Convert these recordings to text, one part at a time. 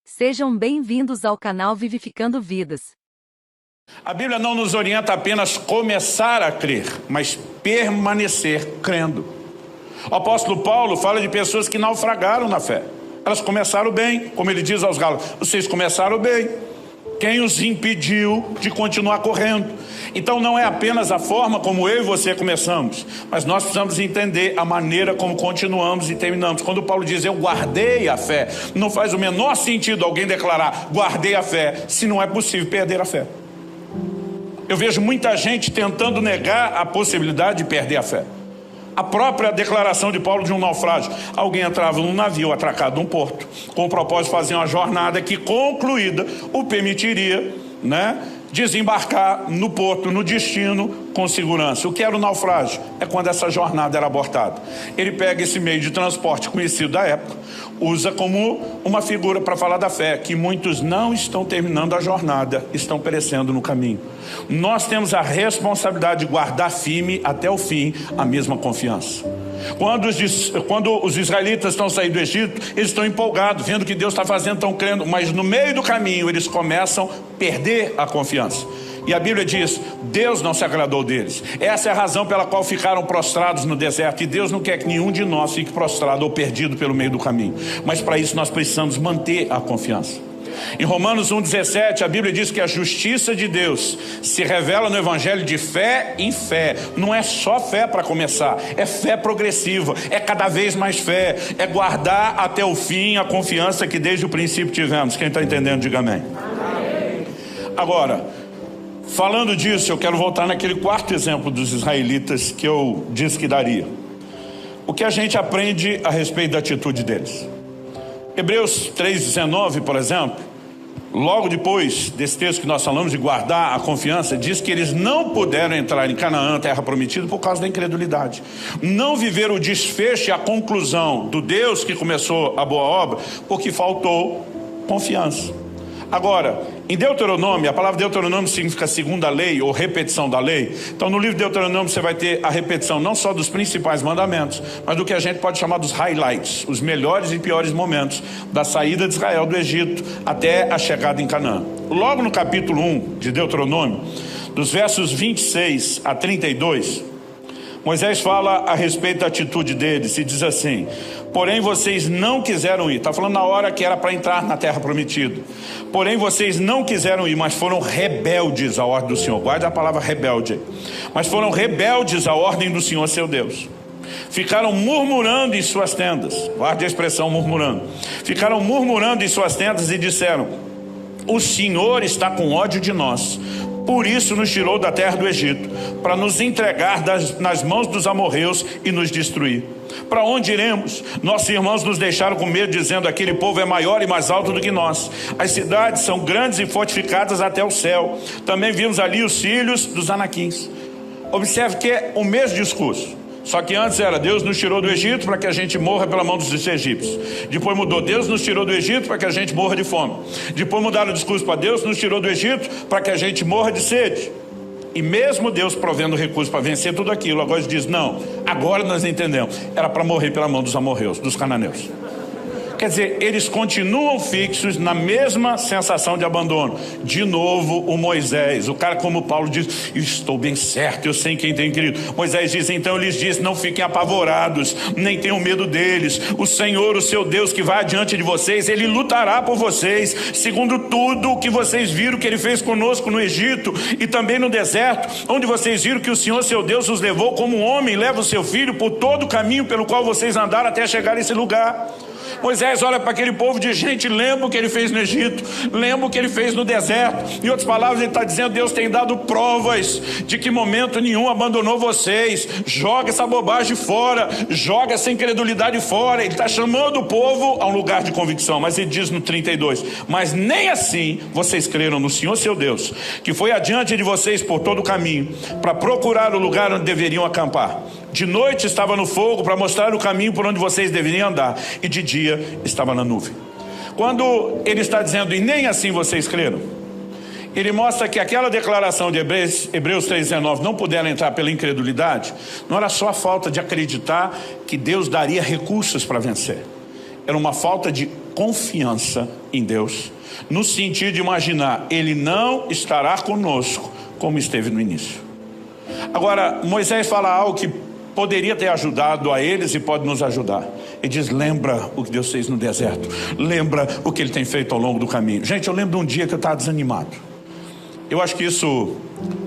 Sejam bem-vindos ao canal Vivificando Vidas. A Bíblia não nos orienta apenas começar a crer, mas permanecer crendo. O apóstolo Paulo fala de pessoas que naufragaram na fé. Elas começaram bem, como ele diz aos Gálatas, vocês começaram bem. Quem os impediu de continuar correndo? Então não é apenas a forma como eu e você começamos, mas nós precisamos entender a maneira como continuamos e terminamos. Quando Paulo diz, eu guardei a fé, não faz o menor sentido alguém declarar, guardei a fé, se não é possível perder a fé. Eu vejo muita gente tentando negar a possibilidade de perder a fé. A própria declaração de Paulo de um naufrágio. Alguém entrava num navio atracado num porto, com o propósito de fazer uma jornada que, concluída, o permitiria, desembarcar no porto, no destino, com segurança. O que era o naufrágio? É quando essa jornada era abortada. Ele pega esse meio de transporte conhecido da época, usa como uma figura para falar da fé, que muitos não estão terminando a jornada, estão perecendo no caminho. Nós temos a responsabilidade de guardar firme até o fim a mesma confiança. Quando os israelitas estão saindo do Egito, eles estão empolgados, vendo o que Deus está fazendo, estão crendo, mas no meio do caminho eles começam a perder a confiança. E a Bíblia diz, Deus não se agradou deles. Essa é a razão pela qual ficaram prostrados no deserto. E Deus não quer que nenhum de nós fique prostrado ou perdido pelo meio do caminho. Mas para isso nós precisamos manter a confiança. Em Romanos 1,17, a Bíblia diz que a justiça de Deus se revela no Evangelho de fé em fé. Não é só fé para começar, é fé progressiva, é cada vez mais fé, é guardar até o fim a confiança que desde o princípio tivemos. Quem está entendendo, diga amém. Agora, falando disso, eu quero voltar naquele quarto exemplo dos israelitas que eu disse que daria. O que a gente aprende a respeito da atitude deles? Hebreus 3,19, por exemplo, logo depois desse texto que nós falamos de guardar a confiança, diz que eles não puderam entrar em Canaã, terra prometida, por causa da incredulidade. Não viveram o desfecho e a conclusão do Deus que começou a boa obra, porque faltou confiança. Agora, em Deuteronômio, a palavra Deuteronômio significa segunda lei ou repetição da lei. Então no livro de Deuteronômio você vai ter a repetição não só dos principais mandamentos, mas do que a gente pode chamar dos highlights, os melhores e piores momentos da saída de Israel do Egito até a chegada em Canaã. Logo no capítulo 1 de Deuteronômio, dos versos 26 a 32, Moisés fala a respeito da atitude deles e diz assim, porém vocês não quiseram ir. Está falando na hora que era para entrar na terra prometida. Porém vocês não quiseram ir, mas foram rebeldes à ordem do Senhor. Guarda a palavra rebelde. Mas foram rebeldes à ordem do Senhor seu Deus. Ficaram murmurando em suas tendas. Guarde a expressão murmurando. Ficaram murmurando em suas tendas e disseram, o Senhor está com ódio de nós. Por isso nos tirou da terra do Egito, para nos entregar nas mãos dos amorreus e nos destruir. Para onde iremos? Nossos irmãos nos deixaram com medo, dizendo, aquele povo é maior e mais alto do que nós. As cidades são grandes e fortificadas até o céu. Também vimos ali os filhos dos anaquins. Observe que é o mesmo discurso. Só que antes era, Deus nos tirou do Egito para que a gente morra pela mão dos egípcios. Depois mudou, Deus nos tirou do Egito para que a gente morra de fome. Depois mudaram o discurso para Deus nos tirou do Egito para que a gente morra de sede. E mesmo Deus provendo recursos para vencer tudo aquilo, agora ele diz, não, agora nós entendemos. Era para morrer pela mão dos amorreus, dos cananeus. Quer dizer, eles continuam fixos na mesma sensação de abandono. De novo o Moisés, o cara como Paulo diz, eu estou bem certo, eu sei quem tem querido. Moisés diz, então eles dizem, não fiquem apavorados, nem tenham medo deles. O Senhor, o seu Deus que vai adiante de vocês, Ele lutará por vocês, segundo tudo o que vocês viram que Ele fez conosco no Egito e também no deserto, onde vocês viram que o Senhor, seu Deus, os levou como um homem leva o seu filho por todo o caminho pelo qual vocês andaram até chegar a esse lugar. Moisés olha para aquele povo de gente, lembra o que ele fez no Egito, lembra o que ele fez no deserto. Em outras palavras, ele está dizendo, Deus tem dado provas de que momento nenhum abandonou vocês. Joga essa bobagem fora, joga essa incredulidade fora. Ele está chamando o povo a um lugar de convicção, mas ele diz no 32, mas nem assim vocês creram no Senhor seu Deus, que foi adiante de vocês por todo o caminho, para procurar o lugar onde deveriam acampar. De noite estava no fogo para mostrar o caminho por onde vocês deveriam andar, e de dia estava na nuvem. Quando ele está dizendo, e nem assim vocês creram, ele mostra que aquela declaração de Hebreus 3,19, não puderam entrar pela incredulidade, não era só a falta de acreditar que Deus daria recursos para vencer. Era uma falta de confiança em Deus, no sentido de imaginar, Ele não estará conosco como esteve no início. Agora, Moisés fala algo que poderia ter ajudado a eles e pode nos ajudar. Ele diz, lembra o que Deus fez no deserto, lembra o que Ele tem feito ao longo do caminho. Gente, eu lembro de um dia que eu estava desanimado. Eu acho que isso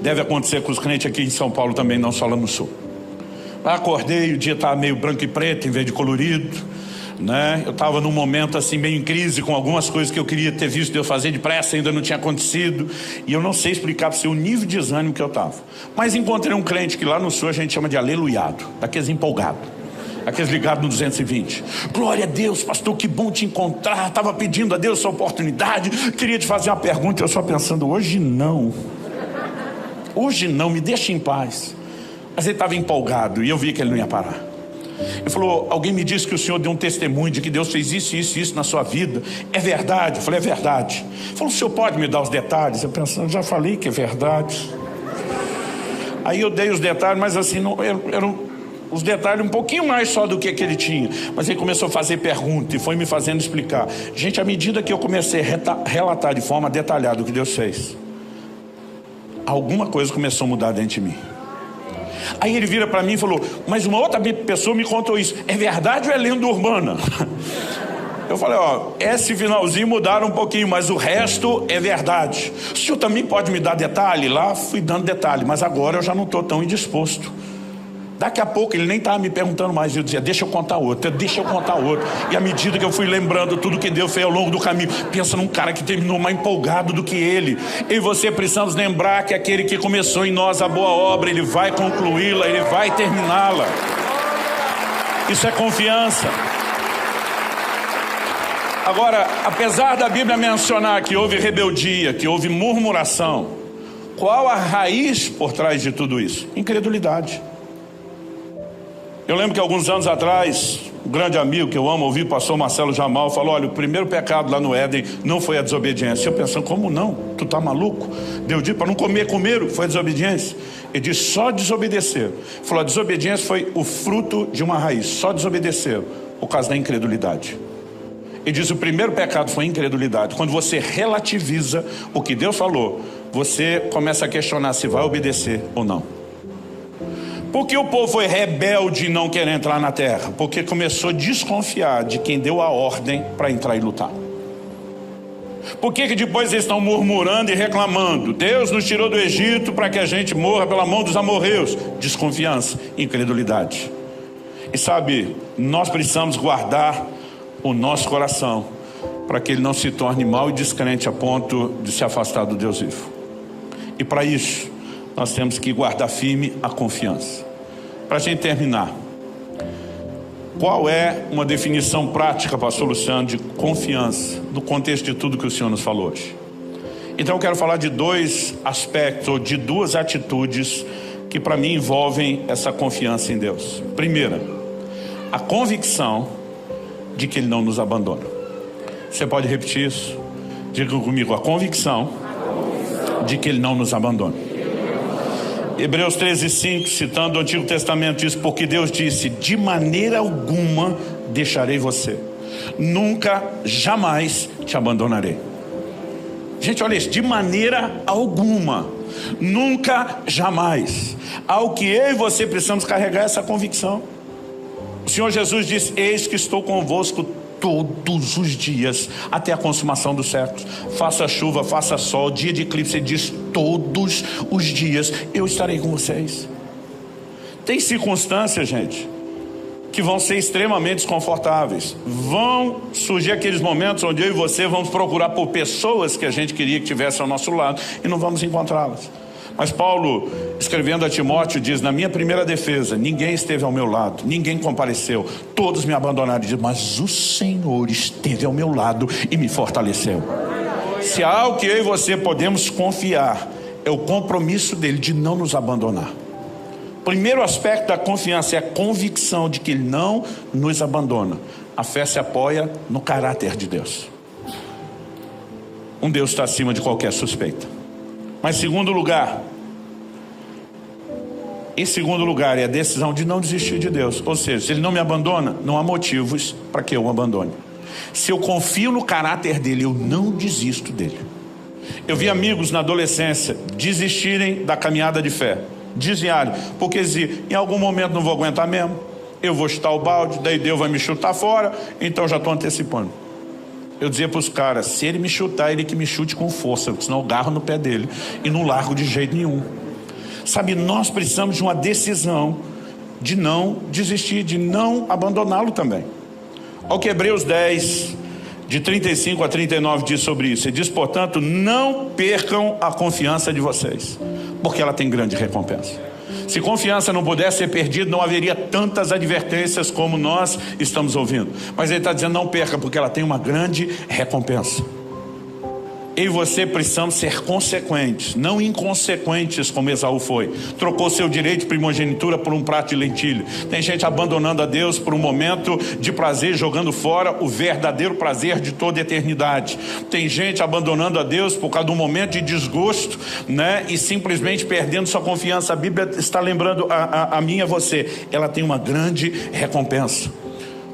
deve acontecer com os crentes aqui em São Paulo também, não só lá no sul. Acordei, o dia estava meio branco e preto em vez de colorido, né? Eu estava num momento assim meio em crise com algumas coisas que eu queria ter visto Deus fazer depressa, ainda não tinha acontecido, e eu não sei explicar para você o nível de desânimo que eu estava. Mas encontrei um crente que lá no sul a gente chama de aleluiado, daqueles empolgados, aqueles ligados no 220. Glória a Deus, pastor, que bom te encontrar, estava pedindo a Deus essa oportunidade, queria te fazer uma pergunta, eu só pensando, hoje não, me deixa em paz. Mas ele estava empolgado e eu vi que ele não ia parar. Ele falou, alguém me disse que o senhor deu um testemunho de que Deus fez isso, isso e isso na sua vida. É verdade? Eu falei, é verdade. Ele falou, o senhor pode me dar os detalhes? Eu pensando, já falei que é verdade. Aí eu dei os detalhes, mas assim, eram os detalhes um pouquinho mais só do que ele tinha. Mas ele começou a fazer pergunta e foi me fazendo explicar. Gente, à medida que eu comecei a relatar de forma detalhada o que Deus fez, alguma coisa começou a mudar dentro de mim. Aí ele vira para mim e falou, mas uma outra pessoa me contou isso, é verdade ou é lenda urbana? Eu falei, esse finalzinho mudaram um pouquinho, mas o resto é verdade. O senhor também pode me dar detalhe? Lá fui dando detalhe, mas agora eu já não estou tão indisposto. Daqui a pouco ele nem estava me perguntando mais, eu dizia, deixa eu contar outra. E à medida que eu fui lembrando tudo que Deus fez ao longo do caminho, pensa num cara que terminou mais empolgado do que ele. Eu e você precisamos lembrar que aquele que começou em nós a boa obra, ele vai concluí-la, ele vai terminá-la. Isso é confiança. Agora, apesar da Bíblia mencionar que houve rebeldia, que houve murmuração, qual a raiz por trás de tudo isso? Incredulidade. Eu lembro que alguns anos atrás, um grande amigo que eu amo ouvir, o pastor Marcelo Jamal, falou, olha, o primeiro pecado lá no Éden não foi a desobediência. Eu pensando, como não? Tu tá maluco? Deus disse para não comeram, foi a desobediência. Ele disse, só desobedeceram. Ele falou, a desobediência foi o fruto de uma raiz, só desobedeceram por causa da incredulidade. Ele diz, o primeiro pecado foi a incredulidade. Quando você relativiza o que Deus falou, você começa a questionar se vai obedecer ou não. Por que o povo foi rebelde e não quer entrar na terra? Porque começou a desconfiar de quem deu a ordem para entrar e lutar. Por que depois eles estão murmurando e reclamando? Deus nos tirou do Egito para que a gente morra pela mão dos amorreus. Desconfiança, incredulidade. E sabe, nós precisamos guardar o nosso coração para que ele não se torne mau e descrente a ponto de se afastar do Deus vivo. E para isso, nós temos que guardar firme a confiança. Para a gente terminar, qual é uma definição prática, pastor Luciano, de confiança no contexto de tudo que o senhor nos falou hoje? Então eu quero falar de dois aspectos, ou de duas atitudes que para mim envolvem essa confiança em Deus. Primeira, a convicção de que Ele não nos abandona. Você pode repetir isso? Diga comigo, a convicção de que Ele não nos abandona. Hebreus 13:5, citando o Antigo Testamento, diz, porque Deus disse, de maneira alguma deixarei você, nunca, jamais te abandonarei. Gente, olha isso, de maneira alguma, nunca, jamais. Ao que eu e você precisamos carregar essa convicção. O Senhor Jesus disse, eis que estou convosco todos os dias, até a consumação dos séculos. Faça chuva, faça sol, dia de eclipse, ele diz, todos os dias eu estarei com vocês. Tem circunstâncias, gente, que vão ser extremamente desconfortáveis. Vão surgir aqueles momentos onde eu e você vamos procurar por pessoas que a gente queria que tivesse ao nosso lado e não vamos encontrá-las. Mas Paulo, escrevendo a Timóteo, diz, na minha primeira defesa, ninguém esteve ao meu lado, ninguém compareceu, todos me abandonaram. Diz, mas o Senhor esteve ao meu lado e me fortaleceu. Se há algo que eu e você podemos confiar, é o compromisso dele de não nos abandonar. Primeiro aspecto da confiança é a convicção de que Ele não nos abandona. A fé se apoia no caráter de Deus. Um Deus está acima de qualquer suspeita. Mas em segundo lugar é a decisão de não desistir de Deus. Ou seja, se Ele não me abandona, não há motivos para que eu o abandone. Se eu confio no caráter dele, eu não desisto dele. Eu vi amigos na adolescência desistirem da caminhada de fé, desviarem, porque diziam, em algum momento não vou aguentar mesmo, eu vou chutar o balde, daí Deus vai me chutar fora, então já estou antecipando. Eu dizia para os caras, se ele me chutar, ele que me chute com força, senão eu agarro no pé dele e não largo de jeito nenhum. Sabe, nós precisamos de uma decisão de não desistir, de não abandoná-lo também. Olha o que Hebreus 10, de 35 a 39 diz sobre isso. Ele diz, portanto, não percam a confiança de vocês, porque ela tem grande recompensa. Se confiança não pudesse ser perdida, não haveria tantas advertências como nós estamos ouvindo. Mas ele está dizendo, não perca, porque ela tem uma grande recompensa. Eu e você precisamos ser consequentes, não inconsequentes como Esaú foi. Trocou seu direito de primogenitura por um prato de lentilha. Tem gente abandonando a Deus por um momento de prazer, jogando fora o verdadeiro prazer de toda a eternidade. Tem gente abandonando a Deus por causa de um momento de desgosto, né? E simplesmente perdendo sua confiança. A Bíblia está lembrando a mim e a você. Ela tem uma grande recompensa.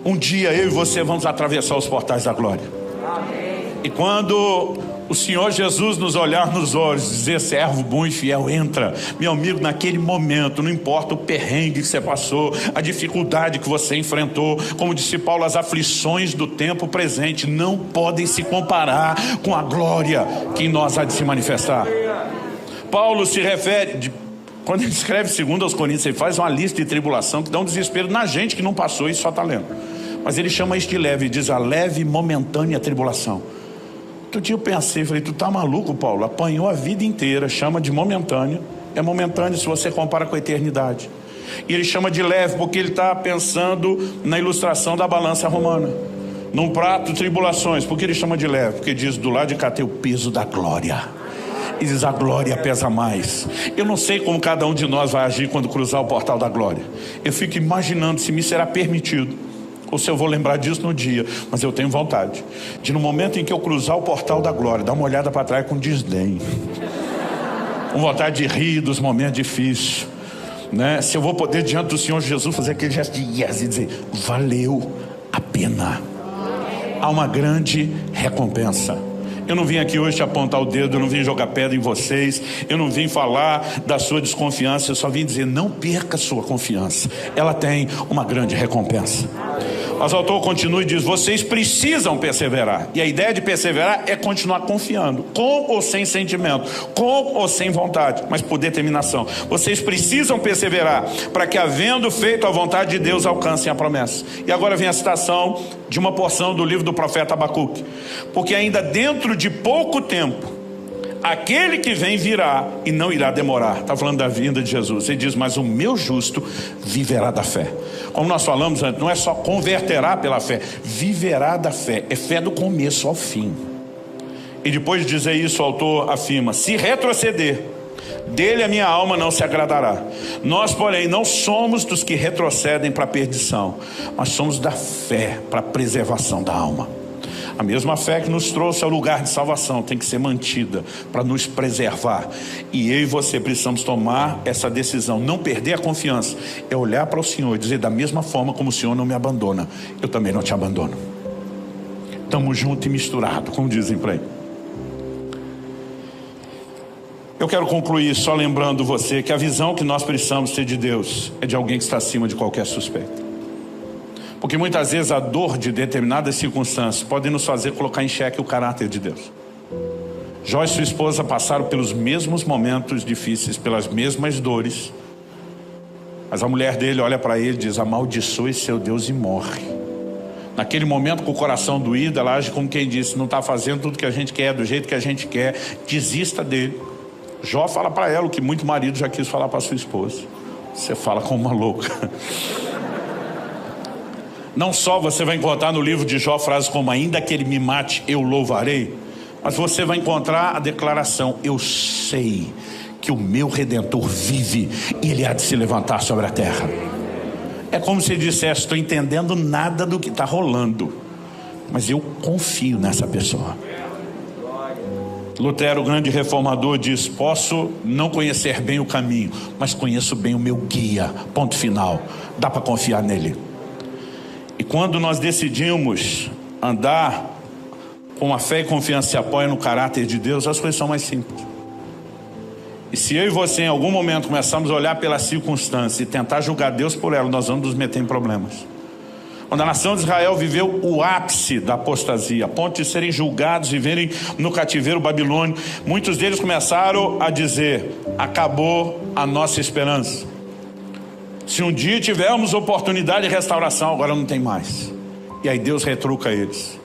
Um dia eu e você vamos atravessar os portais da glória. Amém. E quando o Senhor Jesus nos olhar nos olhos, dizer, servo bom e fiel, entra. Meu amigo, naquele momento, não importa o perrengue que você passou, a dificuldade que você enfrentou, como disse Paulo, as aflições do tempo presente não podem se comparar com a glória que em nós há de se manifestar. Paulo se refere, quando ele escreve 2 aos Coríntios, ele faz uma lista de tribulação que dá um desespero na gente que não passou e só está lendo. Mas ele chama isso de leve, diz a leve e momentânea tribulação. Outro dia eu pensei, falei, tu tá maluco, Paulo? Apanhou a vida inteira, chama de momentâneo. É momentâneo se você compara com a eternidade. E ele chama de leve porque ele está pensando na ilustração da balança romana. Num prato, tribulações. Por que ele chama de leve? Porque diz, do lado de cá tem o peso da glória. E diz, a glória pesa mais. Eu não sei como cada um de nós vai agir quando cruzar o portal da glória. Eu fico imaginando se me será permitido, ou se eu vou lembrar disso no dia. Mas eu tenho vontade de, no momento em que eu cruzar o portal da glória, dar uma olhada para trás com desdém, com vontade de rir dos momentos difíceis, né? Se eu vou poder diante do Senhor Jesus fazer aquele gesto de yes e dizer, valeu a pena. Há uma grande recompensa. Eu não vim aqui hoje te apontar o dedo, eu não vim jogar pedra em vocês, eu não vim falar da sua desconfiança, eu só vim dizer, não perca a sua confiança. Ela tem uma grande recompensa. Mas o autor continua e diz, vocês precisam perseverar. E a ideia de perseverar é continuar confiando, com ou sem sentimento, com ou sem vontade, mas por determinação. Vocês precisam perseverar para que, havendo feito a vontade de Deus, alcancem a promessa. E agora vem a citação de uma porção do livro do profeta Abacuque. Porque ainda dentro de pouco tempo, aquele que vem virá e não irá demorar. Está falando da vinda de Jesus. Ele diz, mas o meu justo viverá da fé. Como nós falamos antes, não é só converterá pela fé, viverá da fé. É fé do começo ao fim. E depois de dizer isso, o autor afirma, se retroceder, dele a minha alma não se agradará. Nós, porém, não somos dos que retrocedem para a perdição, mas somos da fé para a preservação da alma. A mesma fé que nos trouxe ao lugar de salvação tem que ser mantida para nos preservar. E eu e você precisamos tomar essa decisão, não perder a confiança. É olhar para o Senhor e dizer, da mesma forma como o Senhor não me abandona, eu também não te abandono. Estamos juntos e misturados, como dizem por aí. Eu quero concluir só lembrando você que a visão que nós precisamos ter de Deus é de alguém que está acima de qualquer suspeita. Porque muitas vezes a dor de determinadas circunstâncias pode nos fazer colocar em xeque o caráter de Deus. Jó e sua esposa passaram pelos mesmos momentos difíceis, pelas mesmas dores. Mas a mulher dele olha para ele e diz, amaldiçoe seu Deus e morre. Naquele momento, com o coração doído, ela age como quem disse, não está fazendo tudo que a gente quer, do jeito que a gente quer, desista dele. Jó fala para ela o que muito marido já quis falar para sua esposa. Você fala como uma louca. Não só você vai encontrar no livro de Jó frases como, ainda que ele me mate, eu louvarei, mas você vai encontrar a declaração, eu sei que o meu Redentor vive e ele há de se levantar sobre a terra. É como se ele dissesse, estou entendendo nada do que está rolando, mas eu confio nessa pessoa. Lutero, o grande reformador, diz, posso não conhecer bem o caminho, mas conheço bem o meu guia, ponto final. Dá para confiar nele. E quando nós decidimos andar com a fé e confiança se apoia no caráter de Deus, as coisas são mais simples. E se eu e você em algum momento começarmos a olhar pela circunstância e tentar julgar Deus por ela, nós vamos nos meter em problemas. Quando a nação de Israel viveu o ápice da apostasia, a ponto de serem julgados e viverem no cativeiro babilônico, muitos deles começaram a dizer: acabou a nossa esperança. Se um dia tivermos oportunidade de restauração, agora não tem mais. E aí Deus retruca eles.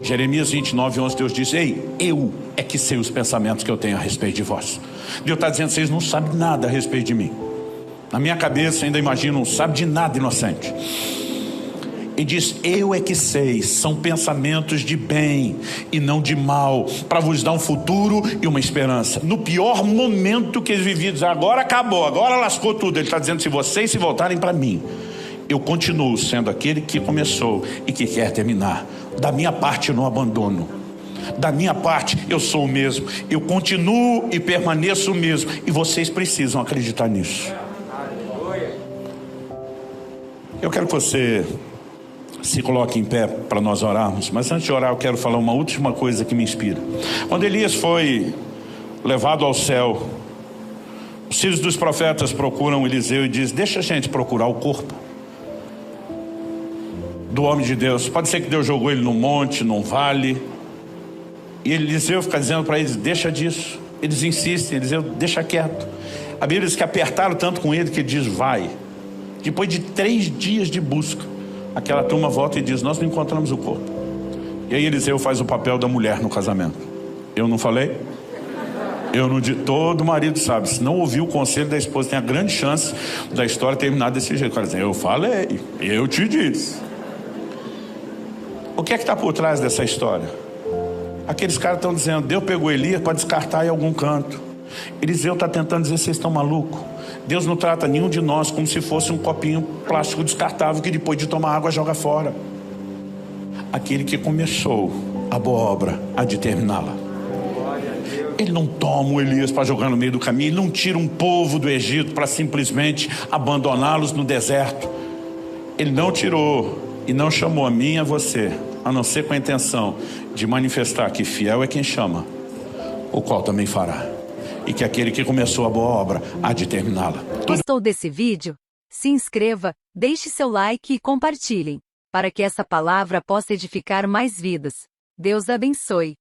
Jeremias 29:11, Deus diz: ei, eu é que sei os pensamentos que eu tenho a respeito de vós. Deus está dizendo: vocês não sabem nada a respeito de mim. Na minha cabeça ainda imagino, não sabe de nada, inocente. E diz: eu é que sei, são pensamentos de bem e não de mal, para vos dar um futuro e uma esperança. No pior momento que eles viviam, diz: agora acabou, agora lascou tudo. Ele está dizendo: se vocês se voltarem para mim, eu continuo sendo aquele que começou e que quer terminar. Da minha parte eu não abandono. Da minha parte eu sou o mesmo. Eu continuo e permaneço o mesmo. E vocês precisam acreditar nisso. Eu quero que você se coloque em pé para nós orarmos. Mas antes de orar, eu quero falar uma última coisa que me inspira. Quando Elias foi levado ao céu, os filhos dos profetas procuram Eliseu e dizem: deixa a gente procurar o corpo do homem de Deus. Pode ser que Deus jogou ele num monte, num vale. E Eliseu fica dizendo para eles: deixa disso. Eles insistem, Eliseu: deixa quieto. A Bíblia diz que apertaram tanto com ele que ele diz: vai. Depois de 3 dias de busca, aquela turma volta e diz: nós não encontramos o corpo. E aí Eliseu faz o papel da mulher no casamento. Eu não falei? Eu não disse. Todo marido sabe, se não ouvir o conselho da esposa, tem a grande chance da história terminar desse jeito. O cara diz: eu falei, eu te disse. O que é que está por trás dessa história? Aqueles caras estão dizendo: Deus pegou Elias para descartar em algum canto. Eliseu está tentando dizer: vocês estão malucos? Deus não trata nenhum de nós como se fosse um copinho plástico descartável que depois de tomar água joga fora. Aquele que começou a boa obra há de terminá-la. Ele não toma o Elias para jogar no meio do caminho. Ele não tira um povo do Egito para simplesmente abandoná-los no deserto. Ele não tirou e não chamou a mim e a você, a não ser com a intenção de manifestar que fiel é quem chama, o qual também fará. E que aquele que começou a boa obra há de terminá-la. Gostou desse vídeo? Se inscreva, deixe seu like e compartilhem, para que essa palavra possa edificar mais vidas. Deus abençoe.